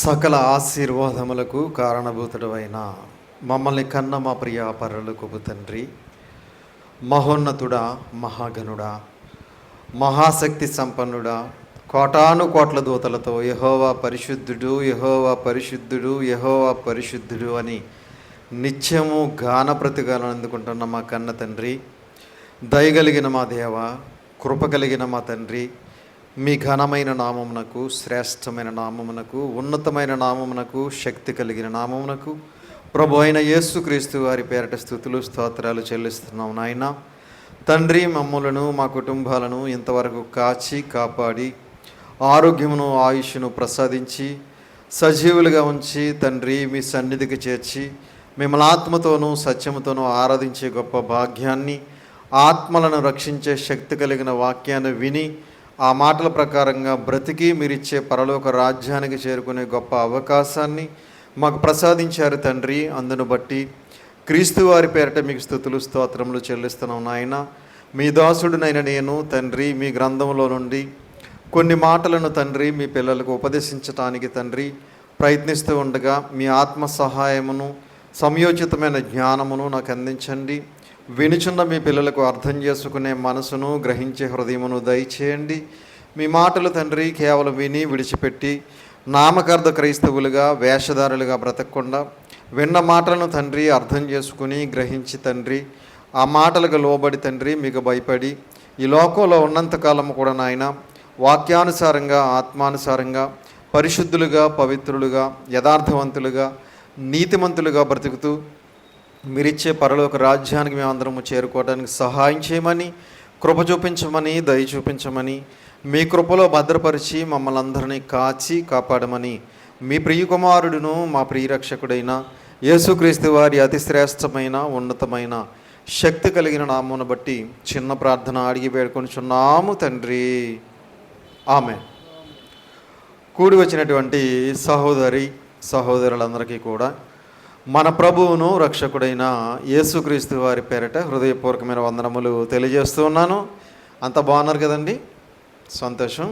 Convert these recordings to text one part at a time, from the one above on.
సకల ఆశీర్వాదములకు కారణభూతుడైన మమ్మల్ని కన్న మా ప్రియ పరలోకపు తండ్రి, మహోన్నతుడా, మహాగణుడా, మహాశక్తి సంపన్నుడా, కోటాను కోట్ల దూతలతో యెహోవా పరిశుద్ధుడు, యెహోవా పరిశుద్ధుడు, యెహోవా పరిశుద్ధుడు అని నిత్యము గాన ప్రతిగాలను అందుకుంటున్న మా కన్న తండ్రి, దయగలిగిన మా దేవ, కృప కలిగిన మా తండ్రి, మీ ఘనమైన నామమునకు, శ్రేష్టమైన నామమునకు, ఉన్నతమైన నామమునకు, శక్తి కలిగిన నామమునకు ప్రభు అయిన యేసుక్రీస్తు వారి పేరట స్తుతులు స్తోత్రాలు చెల్లిస్తున్నాం. నాయన తండ్రి, మమ్ములను మా కుటుంబాలను ఇంతవరకు కాచి కాపాడి ఆరోగ్యమును ఆయుష్ను ప్రసాదించి సజీవులుగా ఉంచి తండ్రి మీ సన్నిధికి చేర్చి మిమ్మల్ని ఆత్మతోనూ సత్యముతోనూ ఆరాధించే గొప్ప భాగ్యాన్ని, ఆత్మలను రక్షించే శక్తి కలిగిన వాక్యాన్ని విని ఆ మాటల ప్రకారంగా బ్రతికి మీరిచ్చే పరలోక రాజ్యానికి చేరుకునే గొప్ప అవకాశాన్ని మాకు ప్రసాదించారు తండ్రి. అందును బట్టి క్రీస్తు వారి పేరట మీకు స్తుతులు స్తోత్రములు చెల్లిస్తున్నాం. నాయన మీ దాసుడునైన నేను తండ్రి మీ గ్రంథంలో నుండి కొన్ని మాటలను తండ్రి మీ పిల్లలకు ఉపదేశించటానికి తండ్రి ప్రయత్నిస్తూ ఉండగా మీ ఆత్మ సహాయమును, సమయోచితమైన జ్ఞానమును నాకు అందించండి. వినుచున్న మీ పిల్లలకు అర్థం చేసుకునే మనసును, గ్రహించే హృదయమును దయచేయండి. మీ మాటలు తండ్రి కేవలం విని విడిచిపెట్టి నామకార్థ క్రైస్తవులుగా, వేషధారులుగా బ్రతకకుండా విన్న మాటలను తండ్రి అర్థం చేసుకుని గ్రహించి తండ్రి ఆ మాటలకు లోబడి తండ్రి మీకు భయపడి ఈ లోకంలో ఉన్నంతకాలము కూడా నాయన వాక్యానుసారంగా, ఆత్మానుసారంగా పరిశుద్ధులుగా, పవిత్రులుగా, యథార్థవంతులుగా, నీతిమంతులుగా బ్రతుకుతూ మీరిచ్చే పరలోక రాజ్యానికి మేమందరము చేరుకోవడానికి సహాయం చేయమని, కృప చూపించమని, దయ చూపించమని, మీ కృపలో భద్రపరిచి మమ్మల్ని అందరినీ కాచి కాపాడమని మీ ప్రియకుమారుడును మా ప్రియరక్షకుడైన యేసుక్రీస్తు వారి అతి శ్రేష్టమైన, ఉన్నతమైన, శక్తి కలిగిన నామమును బట్టి చిన్న ప్రార్థన అడిగి వేడుకొనిచున్నాము తండ్రి. ఆమేన్. కూడి వచ్చినటువంటి సహోదరి సహోదరులందరికీ కూడా మన ప్రభువును రక్షకుడైన యేసుక్రీస్తు వారి పేరట హృదయపూర్వకమైన వందనములు తెలియజేస్తూ ఉన్నాను. అంత బాగున్నారు కదండి? సంతోషం.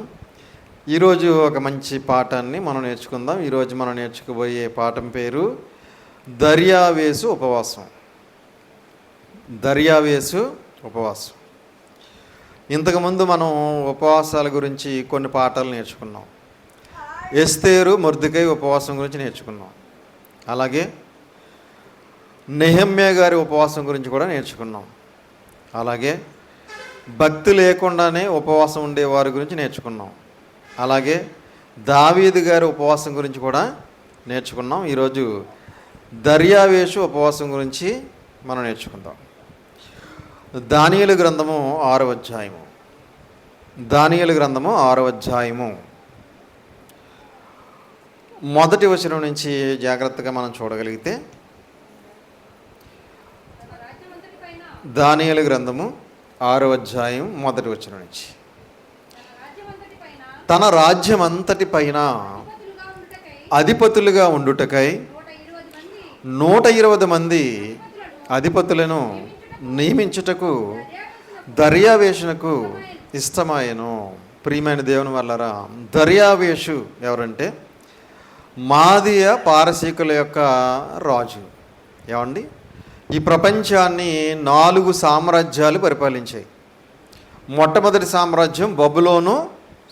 ఈరోజు ఒక మంచి పాఠాన్ని మనం నేర్చుకుందాం. ఈరోజు మనం నేర్చుకోబోయే పాఠం పేరు దర్యావేసు ఉపవాసం. దర్యావేసు ఉపవాసం. ఇంతకుముందు మనం ఉపవాసాల గురించి కొన్ని పాఠాలు నేర్చుకున్నాం. ఎస్తేరు, మొర్దెకై ఉపవాసం గురించి నేర్చుకున్నాం. అలాగే నెహెమ్యా గారి ఉపవాసం గురించి కూడా నేర్చుకున్నాం. అలాగే భక్తి లేకుండానే ఉపవాసం ఉండేవారి గురించి నేర్చుకున్నాం. అలాగే దావీదు గారి ఉపవాసం గురించి కూడా నేర్చుకున్నాం. ఈరోజు దర్యావేషు ఉపవాసం గురించి మనం నేర్చుకుందాం. దానియేలు గ్రంథము 6వ అధ్యాయము. దానియేలు గ్రంథము 6వ అధ్యాయము మొదటి వచనం నుంచి జాగ్రత్తగా మనం చూడగలిగితే, దానియేలు గ్రంథము 6వ అధ్యాయం మొదటి వచనం నుంచి, తన రాజ్యం అంతటి పైన అధిపతులుగా ఉండుటకై 120 మంది అధిపతులను నియమించుటకు దర్యావేషునకు ఇష్టమాయెను. ప్రియమైన దేవుని వల్లరా, దర్యావేషు ఎవరంటే మాదీయ పారసీకుల యొక్క రాజు. ఏమండి? ఈ ప్రపంచాన్ని 4 సామ్రాజ్యాలు పరిపాలించాయి. మొట్టమొదటి సామ్రాజ్యం బబులోను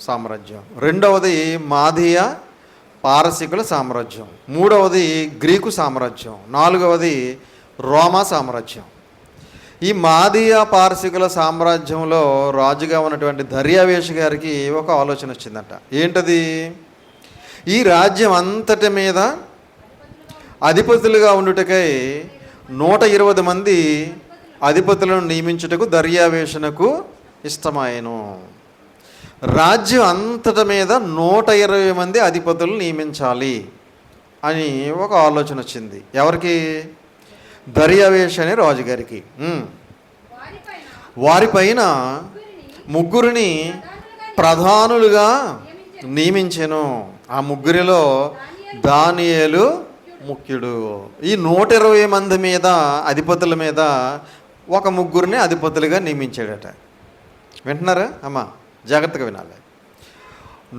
సామ్రాజ్యం, రెండవది మాదీయ పారసీకుల సామ్రాజ్యం, మూడవది గ్రీకు సామ్రాజ్యం, నాలుగవది రోమా సామ్రాజ్యం. ఈ మాదీయ పారసీకుల సామ్రాజ్యంలో రాజుగా ఉన్నటువంటి దర్యావేషు గారికి ఒక ఆలోచన వచ్చిందట. ఏంటది? ఈ రాజ్యం అంతటి మీద అధిపతులుగా ఉండుటకై 120 మంది అధిపతులను నియమించుటకు దర్యావేషునకు ఇష్టమాయెను. రాజ్యం అంతటి మీద 120 మంది అధిపతులు నియమించాలి అని ఒక ఆలోచన వచ్చింది. ఎవరికి? దర్యావేషు అనే రాజుగారికి. వారిపైన 3 ప్రధానులుగా నియమించెను. ఆ 3లో దానియేలు ముఖ్యుడు. ఈ 120 మంది మీద, అధిపతుల మీద ఒక 3 అధిపతులుగా నియమించాడట. వింటున్నారా అమ్మా? జాగ్రత్తగా వినాలి.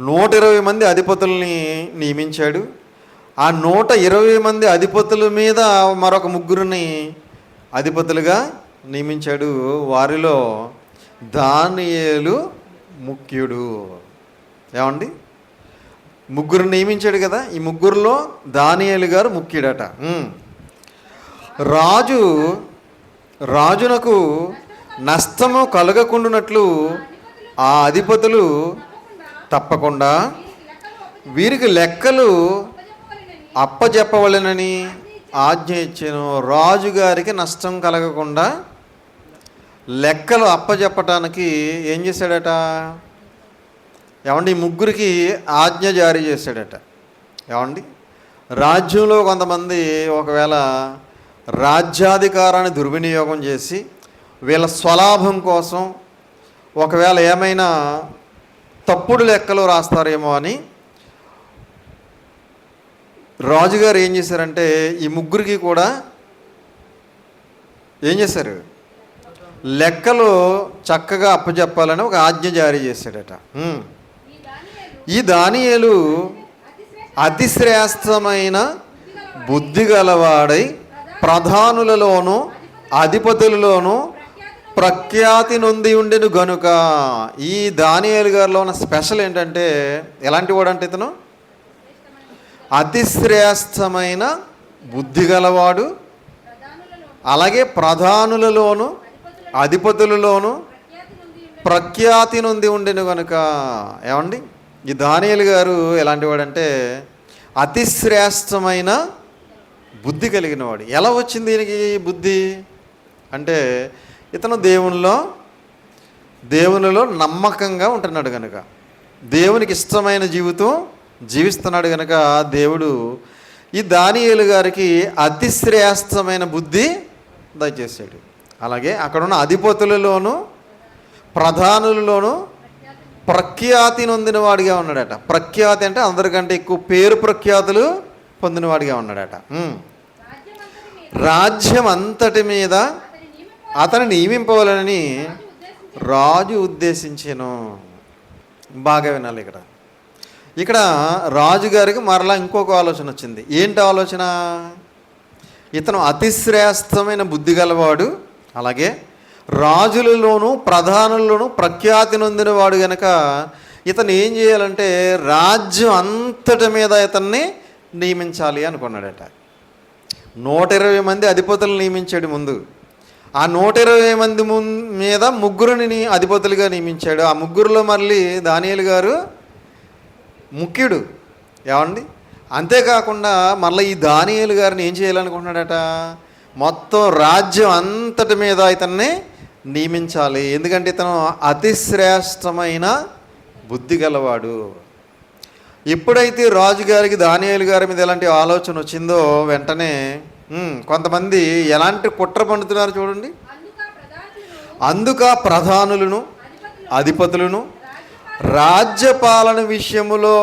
120 మంది అధిపతుల్ని నియమించాడు. ఆ 120 మంది అధిపతుల మీద మరొక ముగ్గురిని అధిపతులుగా నియమించాడు. వారిలో దానియేలు ముఖ్యుడు. ఏమండి, ముగ్గురు నియమించాడు కదా, ఈ ముగ్గురులో దానియేలు గారు ముఖ్యుడట. రాజునకు నష్టము కలగకుండానట్లు ఆ అధిపతులు తప్పకుండా వీరికి లెక్కలు అప్పజెప్పవలెనని ఆజ్ఞ ఇచ్చాను. రాజుగారికి నష్టం కలగకుండా లెక్కలు అప్పజెప్పటానికి ఏం చేశాడట? ఏమండి, ఈ ముగ్గురికి ఆజ్ఞ జారీ చేశాడట. ఏమండి, రాజ్యంలో కొంతమంది ఒకవేళ రాజ్యాధికారాన్ని దుర్వినియోగం చేసి వీళ్ళ స్వలాభం కోసం ఒకవేళ ఏమైనా తప్పుడు లెక్కలు రాస్తారేమో అని రాజుగారు ఏం చేశారంటే ఈ ముగ్గురికి కూడా ఏం చేశారు? లెక్కలు చక్కగా అప్పచెప్పాలని ఒక ఆజ్ఞ జారీ చేశాడట. ఈ దానియేలు అతి శ్రేష్టమైన బుద్ధి గలవాడై ప్రధానులలోను అధిపతులలోను ప్రఖ్యాతి నొంది ఉండెను గనుక. ఈ దానియేలు గారిలో ఉన్న స్పెషల్ ఏంటంటే, ఎలాంటి వాడు అంటే ఇతను అతి శ్రేష్టమైన బుద్ధి గలవాడు, అలాగే ప్రధానులలోను అధిపతులలోను ప్రఖ్యాతి నొంది ఉండెను కనుక. ఏమండి, ఈ దానియేలు గారు ఎలాంటి వాడంటే అతి శ్రేష్టమైన బుద్ధి కలిగిన వాడు. ఎలా వచ్చింది దీనికి బుద్ధి అంటే, ఇతను దేవునిలో నమ్మకంగా ఉంటున్నాడు కనుక, దేవునికి ఇష్టమైన జీవితం జీవిస్తున్నాడు కనుక దేవుడు ఈ దానియేలు గారికి అతి శ్రేష్టమైన బుద్ధి దయచేశాడు. అలాగే అక్కడ ఉన్న అధిపతులలోను ప్రధానులలోను ప్రఖ్యాతి నొందినవాడిగా ఉన్నాడట. ప్రఖ్యాతి అంటే అందరికంటే ఎక్కువ పేరు ప్రఖ్యాతులు పొందినవాడిగా ఉన్నాడట. రాజ్యం అంతటి మీద అతను నియమింపవాలని రాజు ఉద్దేశించాను. బాగా వినాలి. ఇక్కడ రాజుగారికి మరలా ఇంకొక ఆలోచన వచ్చింది. ఏంటి ఆలోచన? ఇతను అతి శ్రేష్టమైన బుద్ధి గలవాడు, అలాగే రాజులలోనూ ప్రధానుల్లోనూ ప్రఖ్యాతి నొందినవాడు గనక ఇతను ఏం చేయాలంటే రాజ్యం అంతటి మీద ఇతన్ని నియమించాలి అనుకున్నాడట. 120 మంది అధిపతులు నియమించాడు ముందు. ఆ 120 మంది మీద ముగ్గురిని అధిపతులుగా నియమించాడు. ఆ ముగ్గురులో మళ్ళీ దానియేలు గారు ముఖ్యుడు. ఏమండి, అంతేకాకుండా మళ్ళీ ఈ దానియేలు గారిని ఏం చేయాలనుకుంటున్నాడట? మొత్తం రాజ్యం అంతటి మీద ఇతన్ని నియమించాలి. ఎందుకంటే ఇతను అతి శ్రేష్టమైన బుద్ధి గలవాడు. ఎప్పుడైతే రాజుగారికి దానియేలు గారి మీద ఎలాంటి ఆలోచన వచ్చిందో వెంటనే కొంతమంది ఎలాంటి కుట్ర పండుతున్నారు చూడండి. అందుక ప్రధానులను అధిపతులను రాజ్యపాలన విషయములో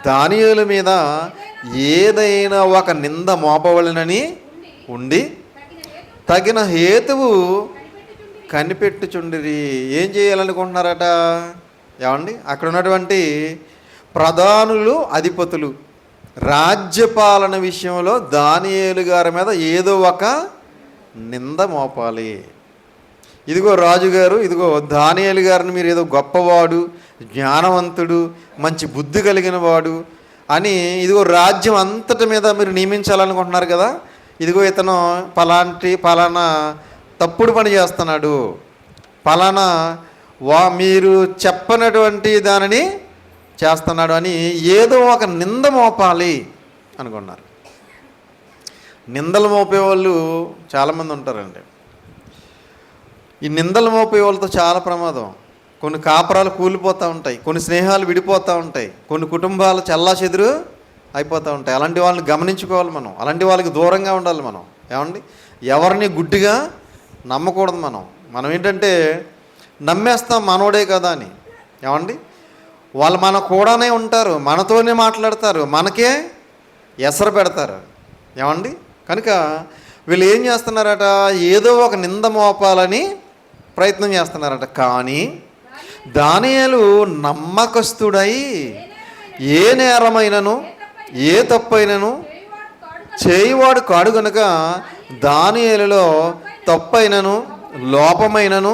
దానియేలు మీద ఏదైనా ఒక నింద మోపవలెనని ఉండి తగిన హేతువు కనిపెట్టుచుండిరి. ఏం చేయాలనుకుంటున్నారట? ఏమండి, అక్కడ ఉన్నటువంటి ప్రధానులు అధిపతులు రాజ్యపాలన విషయంలో దానియేలు గారి మీద ఏదో ఒక నింద మోపాలి. ఇదిగో రాజుగారు, ఇదిగో దానియేలు గారిని మీరు ఏదో గొప్పవాడు, జ్ఞానవంతుడు, మంచి బుద్ధి కలిగిన వాడు అని ఇదిగో రాజ్యం అంతటి మీద మీరు నియమించాలనుకుంటున్నారు కదా, ఇదిగో ఇతను పలానా తప్పుడు పని చేస్తున్నాడు, పలానా మీరు చెప్పనటువంటి దానిని చేస్తున్నాడు అని ఏదో ఒక నింద మోపాలి అనుకున్నారు. నిందలు మోపేవాళ్ళు చాలామంది ఉంటారండి. ఈ నిందలు మోపే వాళ్ళతో చాలా ప్రమాదం. కొన్ని కాపురాలు కూలిపోతూ ఉంటాయి, కొన్ని స్నేహాలు విడిపోతూ ఉంటాయి, కొన్ని కుటుంబాలు చెల్లాచెదురు అయిపోతూ ఉంటాయి. అలాంటి వాళ్ళని గమనించుకోవాలి మనం. అలాంటి వాళ్ళకి దూరంగా ఉండాలి మనం. ఏమండి, ఎవరిని గుడ్డిగా నమ్మకూడదు మనం ఏంటంటే నమ్మేస్తాం మనోడే కదా అని. ఏమండి, వాళ్ళు మన కూడానే ఉంటారు, మనతోనే మాట్లాడతారు, మనకే ఎసరు పెడతారు. ఏమండి, కనుక వీళ్ళు ఏం చేస్తున్నారట? ఏదో ఒక నింద మోపాలని ప్రయత్నం చేస్తున్నారట. కానీ దానియేలు నమ్మకస్తుడై ఏ నేరమైనను ఏ తప్పైనను చేయువాడు కాడు గనుక దానియేలులో తప్పైనను లోపమైనను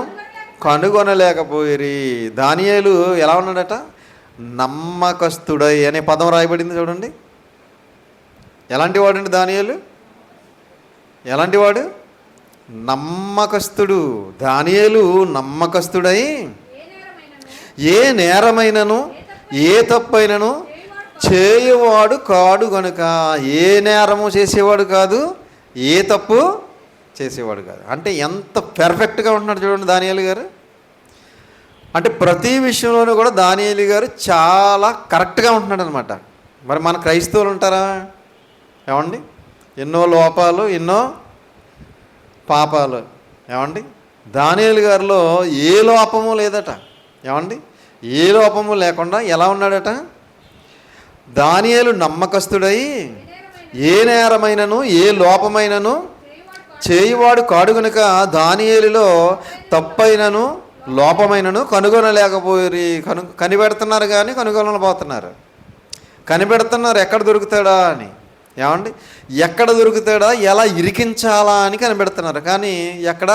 కనుగొనలేకపోయిరి. దానియేలు ఎలా ఉన్నాడట? నమ్మకస్తుడై అనే పదం రాయబడింది చూడండి. ఎలాంటి వాడండి దానియేలు? ఎలాంటి వాడు? నమ్మకస్తుడు. దానియేలు నమ్మకస్తుడై ఏ నేరమైనను ఏ తప్పైనను చేయువాడు కాడు గనుక. ఏ నేరము చేసేవాడు కాదు, ఏ తప్పు చేసేవాడు కాదు. అంటే ఎంత పెర్ఫెక్ట్గా ఉంటున్నాడు చూడండి దానియేలు గారు. అంటే ప్రతి విషయంలోనూ కూడా దానియేలు గారు చాలా కరెక్ట్గా ఉంటున్నాడు అనమాట. మరి మన క్రైస్తవులు ఉంటారా ఏమండి? ఎన్నో లోపాలు, ఎన్నో పాపాలు ఏమండి? దానియేలు గారిలో ఏ లోపము లేదట ఏమండి? ఏ లోపము లేకుండా ఎలా ఉన్నాడట? దానియేలు నమ్మకస్తుడై ఏ నేరమైనను ఏ లోపమైనను చేయువాడు కాడు గనుక దానియేలులో తప్పైనను లోపమైనను కనుగొనలేకపోయి. కనిపెడుతున్నారు కానీ కనుగొనలేకపోతున్నారు. కనిపెడుతున్నారు ఎక్కడ దొరుకుతాడా అని ఏమండి? ఎక్కడ దొరుకుతాడా, ఎలా ఇరికించాలా అని కనిపెడుతున్నారు. కానీ ఎక్కడ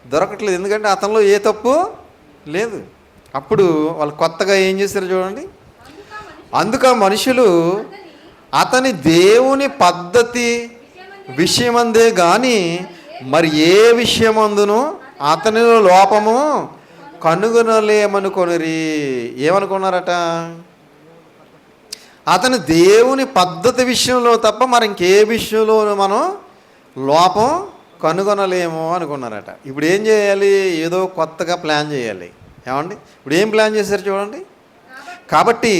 దొరకట్లేదు. ఎందుకంటే అతనిలో ఏ తప్పు లేదు. అప్పుడు వాళ్ళు కొత్తగా ఏం చేశారు చూడండి. అందుక మనుషులు అతని దేవుని పద్ధతి విషయమందే కానీ మరి ఏ విషయమందును అతనిలో లోపము కనుగొనలేమనుకొనిరి. ఏమనుకున్నారట? అతని దేవుని పద్ధతి విషయంలో తప్ప మరి ఇంకే విషయంలో మనం లోపం కనుగొనలేము అనుకున్నారట. ఇప్పుడు ఏం చేయాలి? ఏదో కొత్తగా ప్లాన్ చేయాలి ఏమండి? ఇప్పుడు ఏం ప్లాన్ చేశారు చూడండి. కాబట్టి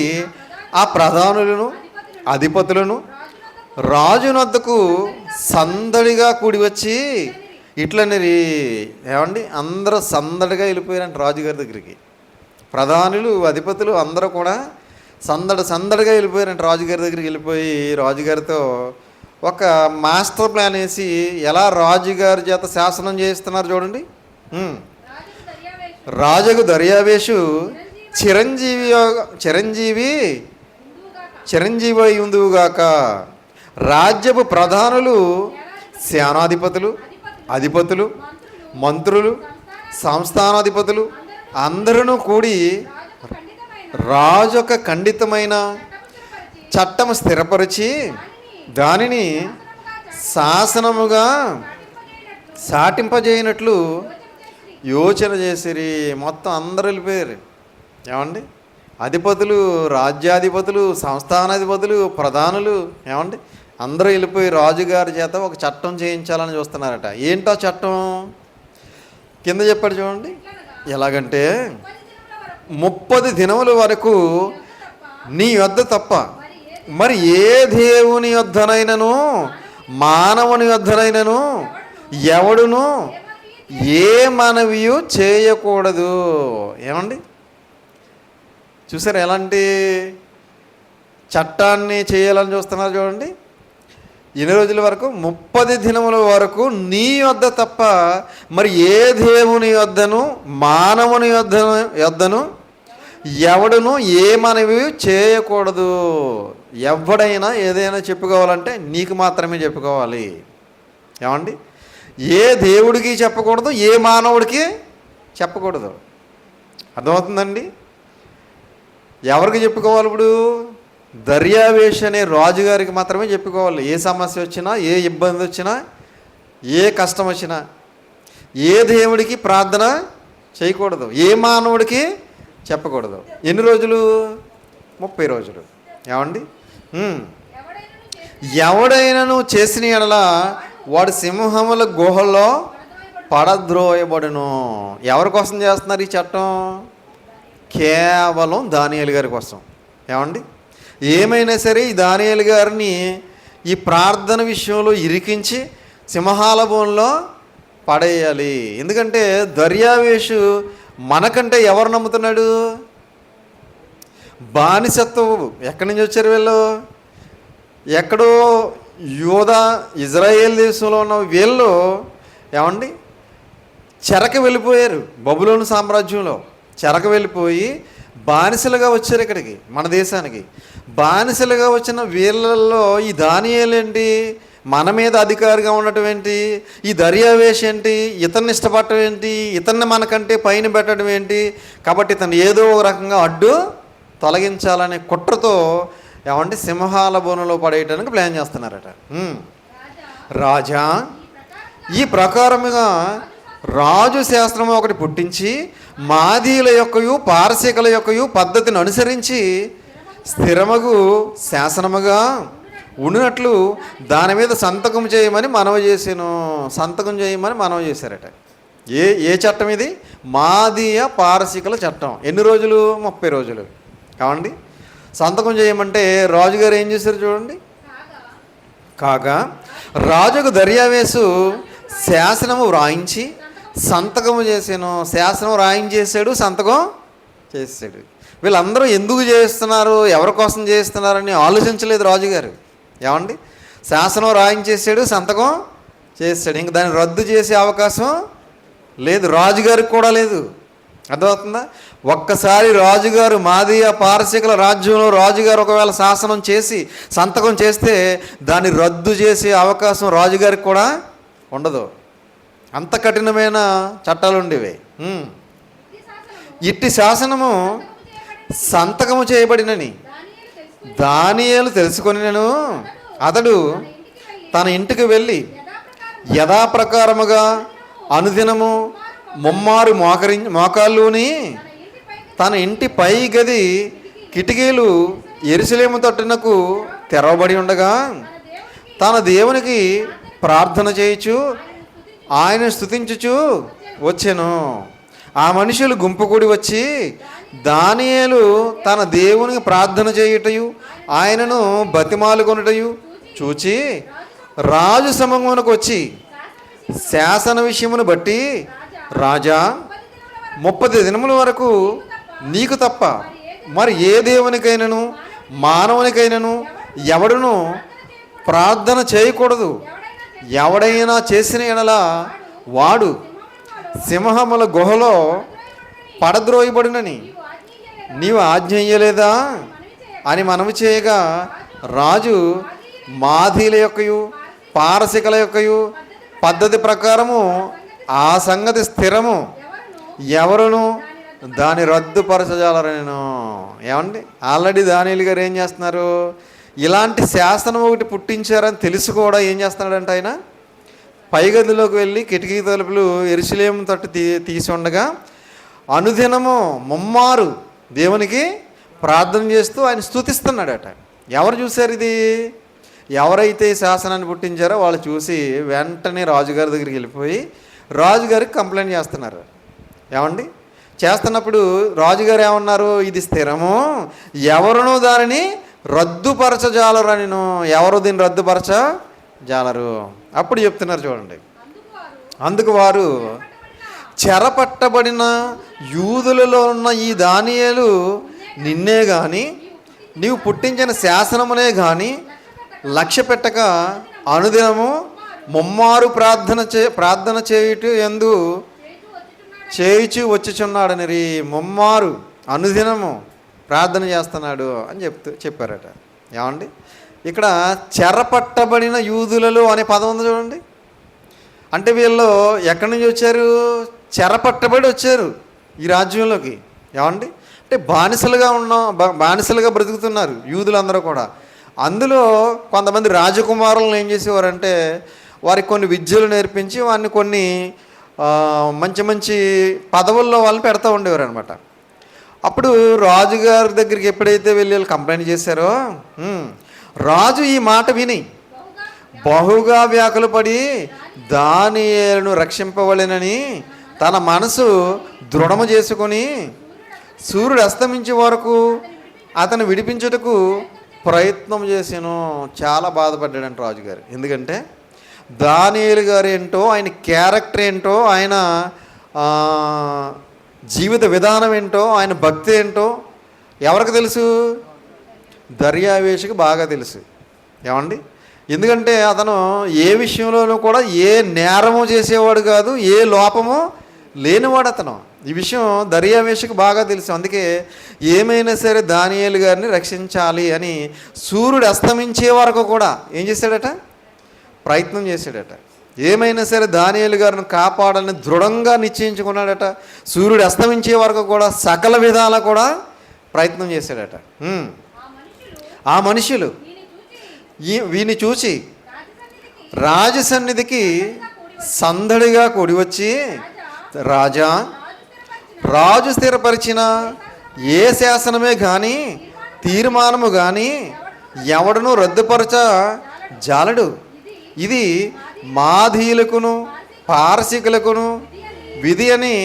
ఆ ప్రధానులను అధిపతులను రాజునొద్దకు సందడిగా కూడి వచ్చి ఇట్లనేది ఏమండి? అందరూ సందడిగా వెళ్ళిపోయారంట రాజుగారి దగ్గరికి. ప్రధానులు అధిపతులు అందరూ కూడా సందడిగా వెళ్ళిపోయారంట రాజుగారి దగ్గరికి. వెళ్ళిపోయి రాజుగారితో ఒక మాస్టర్ ప్లాన్ వేసి ఎలా రాజుగారి చేత శాసనం చేస్తున్నారు చూడండి. రాజుకు దర్యావేషు చిరంజీవి ఉందువుగాక. రాజ్యపు ప్రధానులు సేనాధిపతులు అధిపతులు మంత్రులు సంస్థానాధిపతులు అందరూ కూడి రాజు ఒక ఖండితమైన చట్టము స్థిరపరిచి దానిని శాసనముగా సాటింపజేయనట్లు యోచన చేసిరి. మొత్తం అందరూ వెళ్ళిపోయారు ఏమండి? అధిపతులు, రాజ్యాధిపతులు, సంస్థానాధిపతులు, ప్రధానులు ఏమండి? అందరూ వెళ్ళిపోయి రాజుగారి చేత ఒక చట్టం చేయించాలని చూస్తున్నారట. ఏంటో చట్టం కింద చెప్పాడు చూడండి. ఎలాగంటే 30 దినముల వరకు నీ యొద్ద తప్ప మరి ఏ దేవుని యొద్దనైనను మానవుని యొద్దనైనను ఎవడును ఏ మనవియు చేయకూడదు. ఏమండి? చూసారు ఎలాంటి చట్టాన్ని చేయాలని చూస్తున్నారు చూడండి. ఎన్ని రోజుల వరకు? 30 దినముల వరకు నీ యొద్ద తప్ప మరి ఏ దేవుని యొద్దను మానవుని యొద్దను ఎవడును ఏ మనవి చేయకూడదు. ఎవడైనా ఏదైనా చెప్పుకోవాలంటే నీకు మాత్రమే చెప్పుకోవాలి. ఏమండి? ఏ దేవుడికి చెప్పకూడదు, ఏ మానవుడికి చెప్పకూడదు. అర్థమవుతుందండి? ఎవరికి చెప్పుకోవాలి? ఇప్పుడు దర్యావేష్ అనే రాజుగారికి మాత్రమే చెప్పుకోవాలి. ఏ సమస్య వచ్చినా, ఏ ఇబ్బంది వచ్చినా, ఏ కష్టం వచ్చినా. ఏ దేవుడికి ప్రార్థన చేయకూడదు, ఏ మానవుడికి చెప్పకూడదు. ఎన్ని రోజులు? 30 రోజులు. ఏమండి? ఎవడైనాను చేసిన ఎడల వాడు సింహముల గుహల్లో పడద్రోయబడును. ఎవరి కోసం చేస్తున్నారు ఈ చట్టం? కేవలం దానియేలు గారి కోసం. ఏమండి? ఏమైనా సరే ఈ దానియేలు గారిని ఈ ప్రార్థన విషయంలో ఇరికించి సింహాల బోన్లో పడేయాలి. ఎందుకంటే దర్యావేషు మనకంటే ఎవరు నమ్ముతున్నాడు? బానిసత్వం. ఎక్కడి నుంచి వచ్చారు వీళ్ళు? ఎక్కడో యూదా ఇజ్రాయేల్ దేశంలో ఉన్న వీళ్ళు ఏమండి చెరకు వెళ్ళిపోయారు. బబులోను సామ్రాజ్యంలో చెరకు వెళ్ళిపోయి బానిసలుగా వచ్చారు ఇక్కడికి, మన దేశానికి. బానిసలుగా వచ్చిన వీళ్ళల్లో ఈ దానియేలు ఏంటి, మన మీద అధికారిగా ఉండటం ఏంటి, ఈ దర్యావేష్ ఏంటి, ఇతన్ని ఇష్టపడటం ఏంటి, ఇతన్ని మనకంటే పైన పెట్టడం ఏంటి, కాబట్టి ఇతను ఏదో ఒక రకంగా అడ్డు తొలగించాలనే కుట్రతో ఏమంటే సింహాల బోనులో పడేయడానికి ప్లాన్ చేస్తున్నారట. రాజా ఈ ప్రకారముగా రాజు శాస్త్రము ఒకటి పుట్టించి మాదీల యొక్కయు పారసీకుల యొక్కయు పద్ధతిని అనుసరించి స్థిరమగు శాసనముగా ఉండినట్లు దాని మీద సంతకం చేయమని మనవి చేసాను. సంతకం చేయమని మనవి చేశారట. ఏ చట్టం ఇది? మాదీయ పారసీకుల చట్టం. ఎన్ని రోజులు? 30 రోజులు. కావండి సంతకం చేయమంటే రాజుగారు ఏం చేశారు చూడండి. కాగా రాజుకు దర్యావేసు శాసనము వ్రాయించి సంతకము చేశాను. శాసనం రాయించేసాడు, సంతకం చేసాడు. వీళ్ళందరూ ఎందుకు చేస్తున్నారు, ఎవరి కోసం చేస్తున్నారని ఆలోచించలేదు రాజుగారు. ఏమండి, శాసనం రాయించేసాడు, సంతకం చేసాడు. ఇంక దాన్ని రద్దు చేసే అవకాశం లేదు, రాజుగారికి కూడా లేదు. అర్థమవుతుందా? ఒక్కసారి రాజుగారు మాదీయ పారసీకుల రాజ్యంలో రాజుగారు ఒకవేళ శాసనం చేసి సంతకం చేస్తే దాన్ని రద్దు చేసే అవకాశం రాజుగారికి కూడా ఉండదు. అంత కఠినమైన చట్టాలు ఉండేవి. ఇట్టి శాసనము సంతకము చేయబడినని దానియేలు తెలుసుకొనినను అతడు తన ఇంటికి వెళ్ళి యథాప్రకారముగా అనుదినము ముమ్మారు మోకాళ్ళుని తన ఇంటి పై గది కిటికీలు యెరూషలేము తట్టునకు తెరవబడి ఉండగా తన దేవునికి ప్రార్థన చేయుచు ఆయన స్తుతించుచు వచ్చెను. ఆ మనుషులు గుంపు కూడి వచ్చి దానియేలు తన దేవునికి ప్రార్థన చేయుటయు ఆయనను బతిమాలుకొనుటయు చూచి రాజు సమూహమునకు వచ్చి శాసన విషయమును బట్టి, రాజా 30 దినముల వరకు నీకు తప్ప మరి ఏ దేవునికైనాను మానవునికైనాను ఎవడును ప్రార్థన చేయకూడదు. ఎవడైనా చేసిన ఎడల వాడు సింహముల గుహలో పడద్రోయబడునని నీవు ఆజ్ఞ ఇయ్యలేదా అని మనవి చేయగా రాజు మాదీల యొక్కయు పారసీకుల యొక్కయు పద్ధతి ప్రకారము ఆ సంగతి స్థిరము, ఎవరును దాన్ని రద్దుపరచజాలరనేను. ఏమండి, ఆల్రెడీ దానియేలు గారు ఏం చేస్తున్నారు, ఇలాంటి శాసనం ఒకటి పుట్టించారని తెలిసి కూడా ఏం చేస్తున్నాడంటే ఆయన పై గదిలోకి వెళ్ళి కిటికీ తలుపులు యెరూషలేము తట్టు తీసి ఉండగా అనుదినము ముమ్మారు దేవునికి ప్రార్థన చేస్తూ ఆయన స్తుతిస్తున్నాడట. ఎవరు చూశారు ఇది? ఎవరైతే ఈ శాసనాన్ని పుట్టించారో వాళ్ళు చూసి వెంటనే రాజుగారి దగ్గరికి వెళ్ళిపోయి రాజుగారికి కంప్లైంట్ చేస్తున్నారు. ఏమండి, చేస్తున్నప్పుడు రాజుగారు ఏమన్నారు, ఇది స్థిరము, ఎవరునూ దానిని రద్దుపరచజాలరు అని. ఎవరు దీన్ని రద్దుపరచజాలరు? అప్పుడు చెప్తున్నారు చూడండి. అందుకు వారు చెరపట్టబడిన యూదులలో ఉన్న ఈ దానియేలు నిన్నే గాని నీవు పుట్టించిన శాసనమునే గాని లక్ష్య పెట్టక అనుదినము ముమ్మారు ప్రార్థన చేయుట యందు చేయుచు వచ్చుచున్నాడని. ముమ్మారు అనుదినము ప్రార్థన చేస్తున్నాడు అని చెప్పారట. ఏమండి, ఇక్కడ చెరపట్టబడిన యూదులలో అనే పదం ఉంది చూడండి. అంటే వీళ్ళు ఎక్కడి నుంచి వచ్చారు? చెరపట్టబడి వచ్చారు ఈ రాజ్యంలోకి. ఏమండి, అంటే బానిసలుగా బ్రతుకుతున్నారు యూదులందరూ కూడా. అందులో కొంతమంది రాజకుమారులను ఏం చేసేవారంటే వారికి కొన్ని విద్యలు నేర్పించి వారిని కొన్ని మంచి మంచి పదవుల్లో వాళ్ళని పెడతా ఉండేవారు అనమాట. అప్పుడు రాజుగారి దగ్గరికి ఎప్పుడైతే వెళ్ళి వాళ్ళు కంప్లైంట్ చేశారో రాజు ఈ మాట విని బహుగా వ్యాకులపడి దానియేలును రక్షింపవలెనని తన మనసు దృఢము చేసుకొని సూర్యుడు అస్తమించే వరకు అతను విడిపించుటకు ప్రయత్నం చేశాను. చాలా బాధపడ్డాడంట రాజుగారు. ఎందుకంటే దానియేలు గారు ఏంటో, ఆయన క్యారెక్టర్ ఏంటో, ఆయన జీవిత విధానం ఏంటో, ఆయన భక్తి ఏంటో ఎవరికి తెలుసు? దర్యావేషుకి బాగా తెలుసు. ఏమండి, ఎందుకంటే అతను ఏ విషయంలోనూ కూడా ఏ నేరము చేసేవాడు కాదు, ఏ లోపము లేనివాడు అతను. ఈ విషయం దర్యావేషకు బాగా తెలుసు. అందుకే ఏమైనా సరే దానియేలు గారిని రక్షించాలి అని సూర్యుడు అస్తమించే వరకు కూడా ఏం చేశాడట? ప్రయత్నం చేశాడట. ఏమైనా సరే దానియేలు గారిని కాపాడాలని దృఢంగా నిశ్చయించుకున్నాడట. సూర్యుడు అస్తమించే వరకు కూడా సకల విధాలా కూడా ప్రయత్నం చేశాడట. ఆ మనుషులు వీని చూచి రాజసన్నిధికి సందడిగా కూడి వచ్చి, రాజు స్థిరపరిచిన ఏ శాసనమే కానీ తీర్మానము కానీ ఎవడను రద్దుపరచ జాలడు. ఇది మాధీయులకును పారసీకులకును విధి అని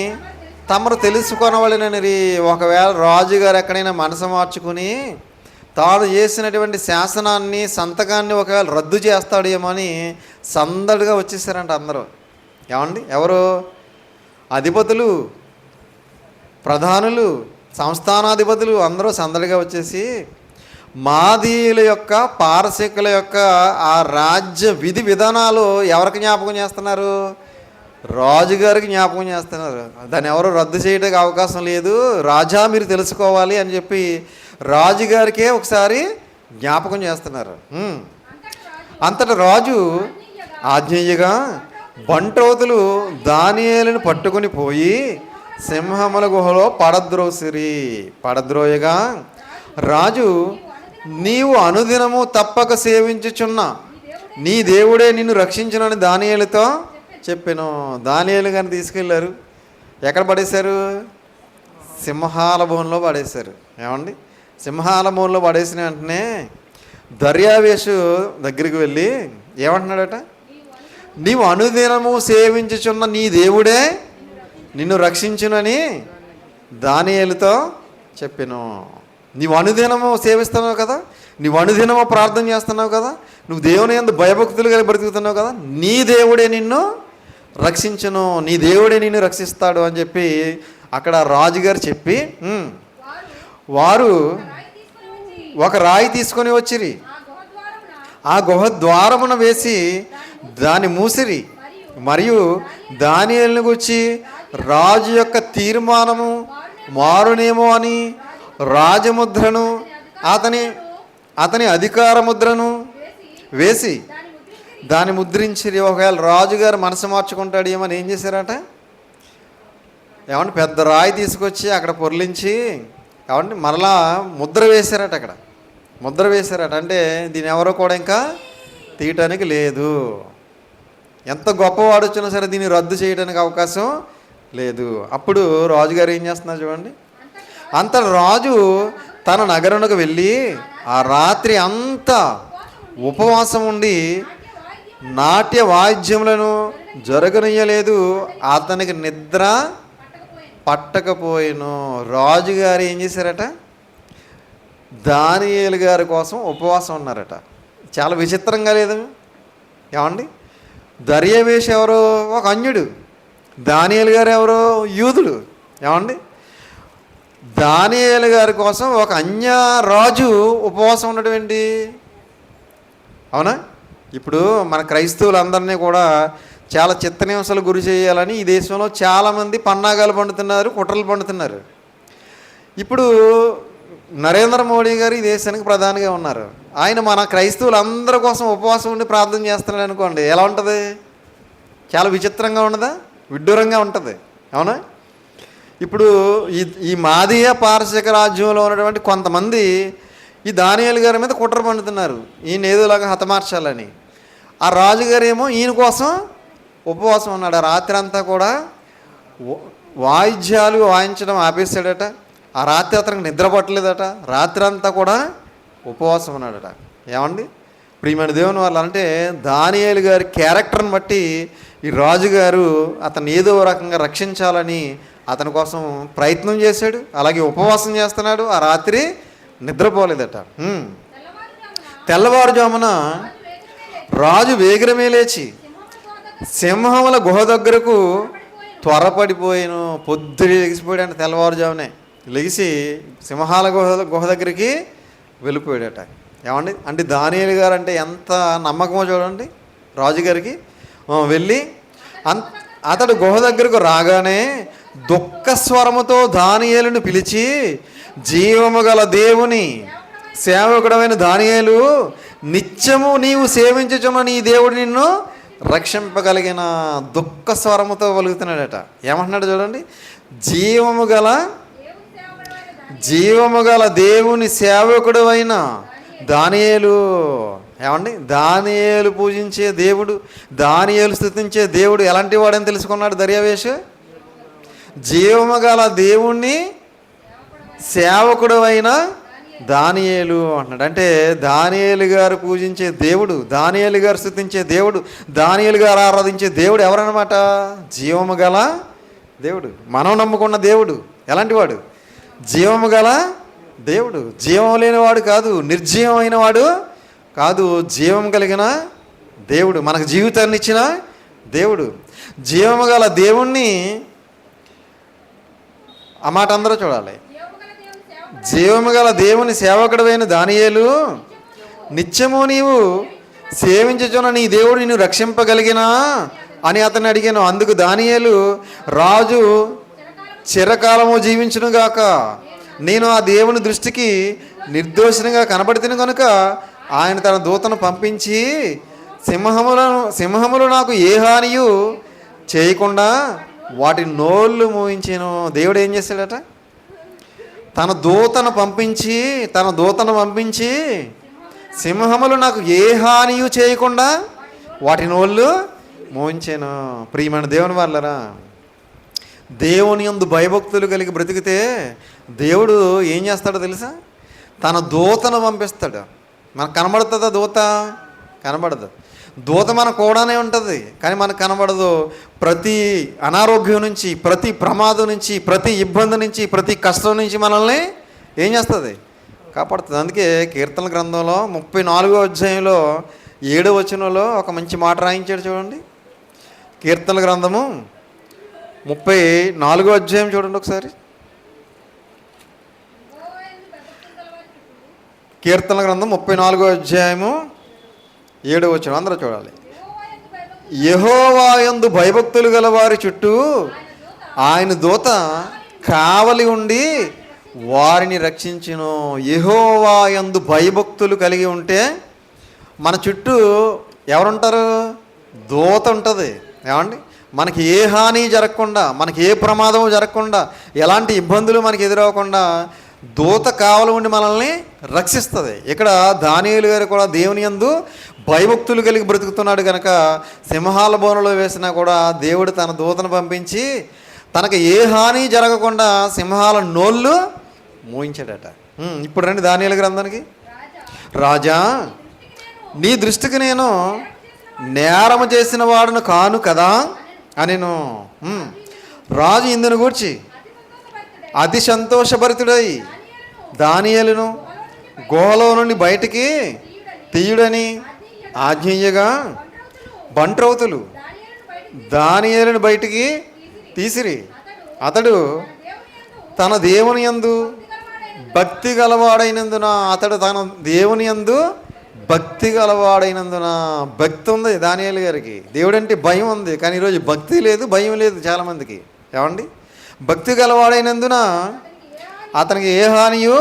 తమరు తెలుసుకొనవలెనని. ఒకవేళ రాజుగారు ఎక్కడైనా మనసు మార్చుకుని తాను చేసినటువంటి శాసనాన్ని సంతకాన్ని ఒకవేళ రద్దు చేస్తాడేమో అని సందడిగా వచ్చేసారంట అందరూ. ఏమండి? ఎవరు? అధిపతులు, ప్రధానులు, సంస్థానాధిపతులు అందరూ సందడిగా వచ్చేసి మాదీయుల యొక్క పారసీకుల యొక్క ఆ రాజ్య విధి విధానాలు ఎవరికి జ్ఞాపకం చేస్తున్నారు? రాజుగారికి జ్ఞాపకం చేస్తున్నారు. దాన్ని ఎవరు రద్దు చేయడానికి అవకాశం లేదు, రాజా మీరు తెలుసుకోవాలి అని చెప్పి రాజుగారికే ఒకసారి జ్ఞాపకం చేస్తున్నారు. అంతటా రాజు ఆజ్ఞేయగా బంటోతులు దానియేలును పట్టుకుని పోయి సింహముల గుహలో పడద్రోయగా రాజు, నీవు అనుదినము తప్పక సేవించుచున్న నీ దేవుడే నిన్ను రక్షించునని దానియేలుతో చెప్పాను. దానియేలు గారిని తీసుకెళ్ళారు. ఎక్కడ పడేశారు? సింహాల భవనంలో పడేశారు. ఏమండి? సింహాల భవనంలో పడేసిన వెంటనే దర్యావేషు దగ్గరికి వెళ్ళి ఏమంటున్నాడట? నీవు అనుదినము సేవించుచున్న నీ దేవుడే నిన్ను రక్షించునని దానియేలుతో చెప్పాను. నీవు అనుదినము సేవిస్తున్నావు కదా, నీవు అనుదినము ప్రార్థన చేస్తున్నావు కదా, నువ్వు దేవుని యందు భయభక్తులుగా బ్రతుకుతున్నావు కదా, నీ దేవుడే నిన్ను రక్షించును, నీ దేవుడే నిన్ను రక్షిస్తాడు అని చెప్పి అక్కడ రాజుగారు చెప్పి వారు ఒక రాయి తీసుకొని వచ్చిరి. ఆ గుహ ద్వారమున వేసి దాన్ని మూసిరి. మరియు దానియేలును గూర్చి రాజు యొక్క తీర్మానము మారునేమో అని రాజముద్రను అతని అధికార ముద్రను వేసి దాన్ని ముద్రించిరి. ఒకవేళ రాజుగారు మనసు మార్చుకుంటాడు ఏమని ఏం చేశారట? ఏమంటే పెద్ద రాయి తీసుకొచ్చి అక్కడ పొర్లించి ఏమంటే మరలా ముద్ర వేశారట. అక్కడ ముద్ర వేశారట. అంటే దీని ఎవరో కూడా ఇంకా తీయటానికి లేదు. ఎంత గొప్పవాడు వచ్చినా సరే దీన్ని రద్దు చేయడానికి అవకాశం లేదు. అప్పుడు రాజుగారు ఏం చేస్తున్నారు చూడండి. అంత రాజు తన నగరునకు వెళ్ళి ఆ రాత్రి అంతా ఉపవాసం ఉండి నాట్య వాయిద్యములను జరగనీయలేదు. అతనికి నిద్ర పట్టకపోయిను. రాజుగారు ఏం చేశారట? దానియేలు గారి కోసం ఉపవాసం ఉన్నారట. చాలా విచిత్రంగా లేదు? ఏమండి? దర్యావేషు ఎవరో ఒక అన్యుడు, దానియేలు గారు ఎవరో యూదుడు. ఏమండి? దానియేలు గారి కోసం ఒక అన్య రాజు ఉపవాసం ఉండడం ఏంటి? అవునా? ఇప్పుడు మన క్రైస్తవులందరినీ కూడా చాలా చిత్తహింసలు గురి చేయాలని ఈ దేశంలో చాలామంది పన్నాగాలు పండుతున్నారు, కుట్రలు పండుతున్నారు. ఇప్పుడు నరేంద్ర మోడీ గారు ఈ దేశానికి ప్రధానిగా ఉన్నారు. ఆయన మన క్రైస్తవులందరి కోసం ఉపవాసం ఉండి ప్రార్థన చేస్తున్నాడు అనుకోండి, ఎలా ఉంటుంది? చాలా విచిత్రంగా ఉండదా? విడ్డూరంగా ఉంటుంది. అవునా? ఇప్పుడు ఈ మాదీయ పారసీక రాజ్యంలో ఉన్నటువంటి కొంతమంది ఈ దానియేలు గారి మీద కుట్ర పండుతున్నారు, ఈయన ఏదోలాగా హతమార్చాలని. ఆ రాజుగారు ఏమో ఈయన కోసం ఉపవాసం ఉన్నాడు. ఆ రాత్రి అంతా కూడా వాయిద్యాలు వాయించడం ఆపేశాడట. ఆ రాత్రి అతనికి నిద్ర పట్టలేదట. రాత్రి అంతా కూడా ఉపవాసం ఉన్నాడట. ఏమండి? ప్రియమైన దేవుని వాళ్ళు అంటే దానియేలు గారి క్యారెక్టర్ని బట్టి ఈ రాజుగారు అతను ఏదో రకంగా రక్షించాలని అతని కోసం ప్రయత్నం చేశాడు. అలాగే ఉపవాసం చేస్తున్నాడు. ఆ రాత్రి నిద్రపోలేదట. తెల్లవారుజామున రాజు వేగరమే లేచి సింహముల గుహ దగ్గరకు త్వరపడిపోయాను. పొద్దున లెగిసిపోయాడు. తెల్లవారుజామునే లెగిసి సింహాల గుహ దగ్గరికి వెళ్ళిపోయాడట. ఏమండి? అంటే దానియేలు గారు అంటే ఎంత నమ్మకమో చూడండి రాజుగారికి. వెళ్ళి అతడు గుహ దగ్గరకు రాగానే దుఃఖ స్వరముతో దానియేలును పిలిచి, జీవము గల దేవుని సేవకుడమైన దానియేలు, నిత్యము నీవు సేవించుచున్న నీ దేవుడు నిన్ను రక్షింపగలిగిన. దుఃఖ స్వరముతో పలుకుతున్నాడట. ఏమంటున్నాడు చూడండి, జీవము గల దేవుని సేవకుడు అయిన దానియేలు. ఏమండి, దానియేలు పూజించే దేవుడు, దానియేలు స్తుతించే దేవుడు ఎలాంటి వాడని తెలుసుకున్నాడు దర్యావేషు. జీవము గల దేవుణ్ణి సేవకుడు అయిన దానియేలు అంటున్నాడు. అంటే దానియేలు గారు పూజించే దేవుడు, దానియేలు గారు స్తుతించే దేవుడు, దానియేలు గారు ఆరాధించే దేవుడు ఎవరన్నమాట? జీవము గల దేవుడు. మనం నమ్ముకున్న దేవుడు ఎలాంటి వాడు? జీవము గల దేవుడు. జీవం లేనివాడు కాదు, నిర్జీవమైన వాడు కాదు, జీవం కలిగిన దేవుడు, మనకు జీవితాన్ని ఇచ్చిన దేవుడు. జీవము గల దేవుణ్ణి, ఆ మాట అందరూ చూడాలి. జీవము గల దేవుని సేవకుడైన దానియేలు, నిత్యము నీవు సేవించుచున్న నీ దేవుడు నిన్ను రక్షింపగలిగినా అని అతన్ని అడిగాను. అందుకు దానియేలు, రాజు చిరకాలము జీవించునుగాక, నేను ఆ దేవుని దృష్టికి నిర్దోషినిగా కనబడితేను కనుక ఆయన తన దూతను పంపించి సింహములు నాకు ఏ హానియు చేయకుండా వాటి నోళ్ళు మోయించాను. దేవుడు ఏం చేశాడట? తన దూతను పంపించి సింహములు నాకు ఏ హానియు చేయకుండా వాటి నోళ్ళు మోయించాను. ప్రియమైన దేవుని వాళ్ళరా, దేవుని యందు భయభక్తులు కలిగి బ్రతికితే దేవుడు ఏం చేస్తాడో తెలుసా? తన దూతను పంపిస్తాడు. మనకు కనబడుతుందా దూత? కనబడదు. దూత మనకు కూడానే ఉంటుంది, కానీ మనకు కనబడదు. ప్రతి అనారోగ్యం నుంచి, ప్రతి ప్రమాదం నుంచి, ప్రతి ఇబ్బంది నుంచి, ప్రతి కష్టం నుంచి మనల్ని ఏం చేస్తుంది? కాపాడుతుంది. అందుకే కీర్తన గ్రంథంలో 34వ అధ్యాయంలో 7వ వచనంలో ఒక మంచి మాట రాయించాడు చూడండి. కీర్తన గ్రంథము 34వ అధ్యాయం చూడండి ఒకసారి. కీర్తన గ్రంథం 34వ అధ్యాయము 7వ వచనం అందరూ చూడాలి. యెహోవా యందు భయభక్తులు గల వారి చుట్టూ ఆయన దూత కావలి ఉండి వారిని రక్షించును. యెహోవా యందు భయభక్తులు కలిగి ఉంటే మన చుట్టూ ఎవరుంటారు? దూత ఉంటుంది. ఏమండి, మనకి ఏ హాని జరగకుండా, మనకి ఏ ప్రమాదం జరగకుండా, ఎలాంటి ఇబ్బందులు మనకి ఎదురవ్వకుండా దూత కావలి ఉండి మనల్ని రక్షిస్తుంది. ఇక్కడ దానియేలు గారు కూడా దేవుని యందు భయభక్తులు కలిగి బ్రతుకుతున్నాడు కనుక సింహాల బోనులో వేసినా కూడా దేవుడు తన దూతను పంపించి తనకు ఏ హాని జరగకుండా సింహాల నోళ్ళు మోయించాడట. ఇప్పుడు రండి దానియేలు గ్రంథానికి. రాజా, నీ దృష్టికి నేను నేరము చేసిన వాడును కాను కదా అనెను. రాజు ఇందును గూర్చి అతి సంతోషభరితుడై దానియేలును గుహలో నుండి బయటికి తీయుడని ఆజ్ఞయ్యగా బంట్రౌతులు దానియేలును బయటికి తీసిరి. అతడు తన దేవుని యందు భక్తి గలవాడైనందున భక్తి ఉంది దానియేలు గారికి. దేవుడు అంటే భయం ఉంది, కానీ ఈరోజు భక్తి లేదు, భయం లేదు చాలామందికి. ఏమండి, భక్తి గలవాడైనందున అతనికి ఏ హానియు.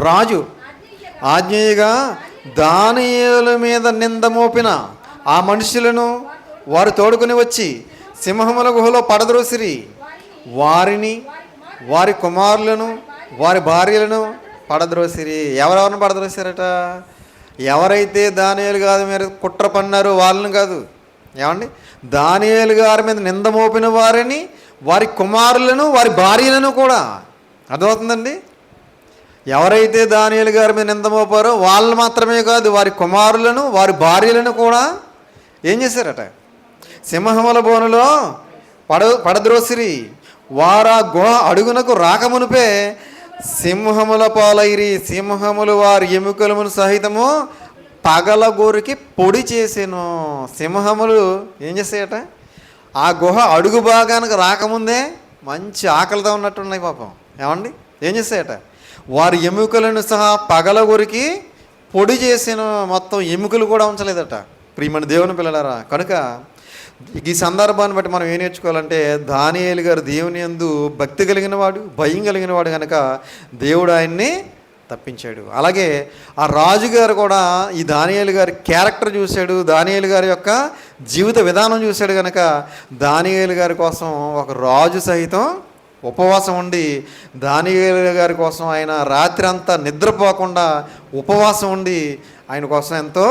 రాజు ఆజ్ఞేయగా దానియేలు మీద నింద మోపిన ఆ మనుషులను వారు తోడుకుని వచ్చి సింహముల గుహలో పడద్రోసిరి. వారిని, వారి కుమారులను, వారి భార్యలను పడద్రోసిరి. ఎవరెవరిని పడద్రోసారట? ఎవరైతే దానియేలు గారి మీద కుట్ర పన్నారో వాళ్ళని కాదు. ఏమండి, దానియేలు గారి మీద నింద మోపిన వారిని, వారి కుమారులను, వారి భార్యలను కూడా. అర్థమవుతుందండి? ఎవరైతే దానియేలు గారి మీద నింద మోపారో వాళ్ళు మాత్రమే కాదు, వారి కుమారులను, వారి భార్యలను కూడా ఏం చేశారట? సింహముల బోనులో పడద్రోసిరి. వారా గుహ అడుగునకు రాకమునిపే సింహముల పాలైరి. సింహములు వారి ఎముకలమును సహితము పగలగోరికి పొడి చేసాను. సింహములు ఏం చేస్తాయట? ఆ గుహ అడుగు భాగానికి రాకముందే మంచి ఆకలితో ఉన్నట్టున్నాయి పాపం. ఏమండి, ఏం చేస్తాయట? వారి ఎముకలను సహా పగలగొరికి పొడి చేసాను. మొత్తం ఎముకలు కూడా ఉంచలేదట. ప్రియమైన దేవుని పిల్లలారా, కనుక ఈ సందర్భాన్ని బట్టి మనం ఏం నేర్చుకోవాలంటే, దానియేలు గారు దేవుని యందు భక్తి కలిగిన వాడు, భయం కలిగిన వాడు కనుక దేవుడు ఆయన్ని తప్పించాడు. అలాగే ఆ రాజుగారు కూడా ఈ దానియేలు గారి క్యారెక్టర్ చూశాడు, దానియేలు గారి యొక్క జీవిత విధానం చూశాడు కనుక దానియేలు గారి కోసం ఒక రాజు సహితం ఉపవాసం ఉండి, దానియేలు గారి కోసం ఆయన రాత్రి అంతా నిద్రపోకుండా ఉపవాసం ఉండి ఆయన కోసం ఎంతో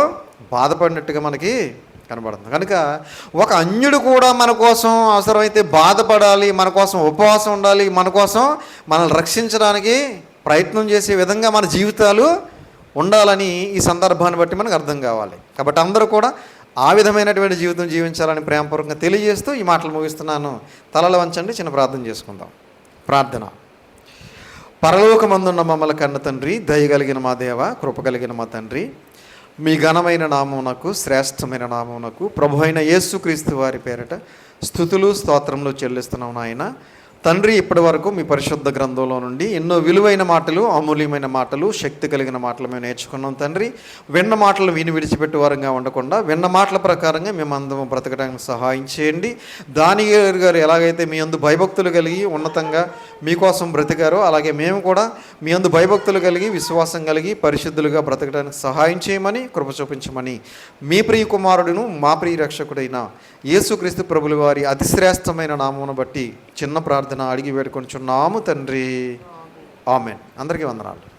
బాధపడినట్టుగా మనకి కనబడుతుంది. కనుక ఒక అన్యుడు కూడా మన కోసం అవసరమైతే బాధపడాలి, మన కోసం ఉపవాసం ఉండాలి, మన కోసం మనల్ని రక్షించడానికి ప్రయత్నం చేసే విధంగా మన జీవితాలు ఉండాలని ఈ సందర్భాన్ని బట్టి మనకు అర్థం కావాలి. కాబట్టి అందరూ కూడా ఆ విధమైనటువంటి జీవితం జీవించాలని ప్రేమపూర్వకంగా తెలియజేస్తూ ఈ మాటలు ముగిస్తున్నాను. తలలు వంచండి, చిన్న ప్రార్థన చేసుకుందాం. ప్రార్థన. పరలోకమందున్న మమ్మల్ని కన్న తండ్రి, దయ కలిగిన మా దేవ, కృప కలిగిన మా తండ్రి, మీ ఘనమైన నామమునకు, శ్రేష్టమైన నామమునకు, ప్రభు అయిన యేసుక్రీస్తు వారి పేరిట స్తుతులు స్తోత్రములు చెల్లిస్తున్నాం నాయన. తండ్రి, ఇప్పటి వరకు మీ పరిశుద్ధ గ్రంథంలో నుండి ఎన్నో విలువైన మాటలు, అమూల్యమైన మాటలు, శక్తి కలిగిన మాటలు మేము నేర్చుకున్నాం తండ్రి. విన్న మాటలు విని విడిచిపెట్టే వారంగా ఉండకుండా విన్న మాటల ప్రకారంగా మేము అందరం బ్రతకడానికి సహాయం చేయండి. దానియేలు గారు ఎలాగైతే మీ అందు భయభక్తులు కలిగి ఉన్నతంగా మీకోసం బ్రతికారో, అలాగే మేము కూడా మీ అందు భయభక్తులు కలిగి, విశ్వాసం కలిగి, పరిశుద్ధులుగా బ్రతకడానికి సహాయం చేయమని, కృప చూపించమని మీ ప్రియ కుమారుడును మా ప్రియ రక్షకుడైన యేసుక్రీస్తు ప్రభుల వారి అతిశ్రేష్టమైన నామమును బట్టి చిన్న ప్రార్థన అడిగి వేడుకొంచున్నాము తండ్రి. ఆమెన్. అందరికీ వందనాలు.